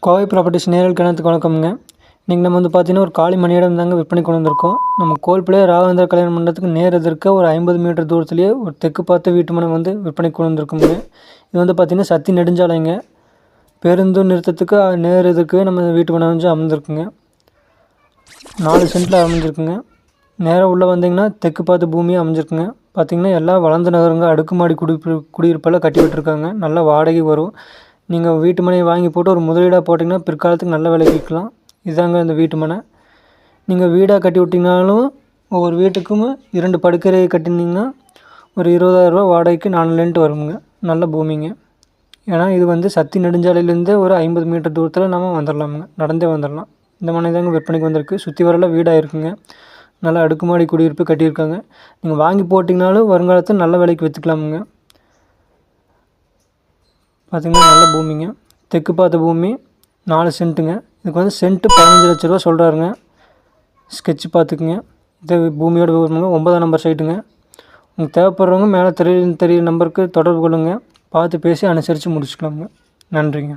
Kovai properties நேரல் கணத்துக்கு வணக்கம்ங்க. இன்றைக்கி நம்ம பார்த்தீங்கன்னா ஒரு காலி மணியிடம் தாங்க விற்பனை கொண்டு வந்திருக்கோம். நம்ம கோல்பிள்ளைய ராகவேந்திர கல்யாண மண்டபத்துக்கு நேர் எதிர்க்க ஒரு 50 மீட்டர் தூரத்துலேயே ஒரு தெற்கு பார்த்த வீட்டு மனை விற்பனை கொண்டு வந்திருக்கோங்க. இது பார்த்தீங்கன்னா சத்தி நெடுஞ்சாலைங்க. பேருந்து நிறுத்தத்துக்கு நேர் எதிர்க்கவே நம்ம வீட்டு மனை அமைந்திருக்குங்க. 4 சென்ட்டில் அமைஞ்சிருக்குங்க. நேராக உள்ளே வந்தீங்கன்னா தெற்கு பார்த்த பூமியாக அமைஞ்சிருக்குங்க. பார்த்திங்கன்னா எல்லாம் வளர்ந்த நகருங்க. அடுக்குமாடி குடியிருப்பெல்லாம் கட்டி விட்டுருக்காங்க. நல்லா வாடகை வரும். நீங்கள் வீட்டு மனையை வாங்கி போட்டு ஒரு முதலீடாக போட்டிங்கன்னா பிற்காலத்துக்கு நல்ல விலைக்கு விற்கலாம். இதாங்க இந்த வீட்டு மனை. நீங்கள் வீடாக கட்டி விட்டிங்கனாலும் ஒவ்வொரு வீட்டுக்கும் 2 படுக்கறை கட்டினீங்கன்னா ஒரு 20,000 வாடகைக்கு 4 லெண்ட் வருங்க. நல்ல பூமிங்க. ஏன்னா இது சத்தி நெடுஞ்சாலையிலேருந்து ஒரு 50 மீட்டர் தூரத்தில் நம்ம வந்துடலாமுங்க. நடந்தே வந்துடலாம். இந்த மனை தாங்க விற்பனைக்கு வந்திருக்கு. சுற்றி வரலாம் வீடாக இருக்குங்க. நல்லா அடுக்குமாடி குடியிருப்பு கட்டியிருக்காங்க. நீங்கள் வாங்கி போட்டிங்கனாலும் வருங்காலத்தில் நல்ல விலைக்கு விற்றுக்கலாமுங்க. பார்த்திங்கன்னா நல்ல பூமிங்க. தெற்கு பார்த்த பூமி 4 சென்ட்டுங்க. இதுக்கு சென்ட்டு 15 லட்ச ரூபா சொல்கிறாருங்க. ஸ்கெட்ச் பார்த்துக்குங்க. இது பூமியோட விவரமுங்க. 9ஆம் நம்பர் சைட்டுங்க. உங்களுக்கு தேவைப்படுறவங்க மேலே தெரிய நம்பருக்கு தொடர்பு கொள்ளுங்கள். பார்த்து பேசி அனுசரித்து முடிச்சுக்கலாமுங்க. நன்றிங்க.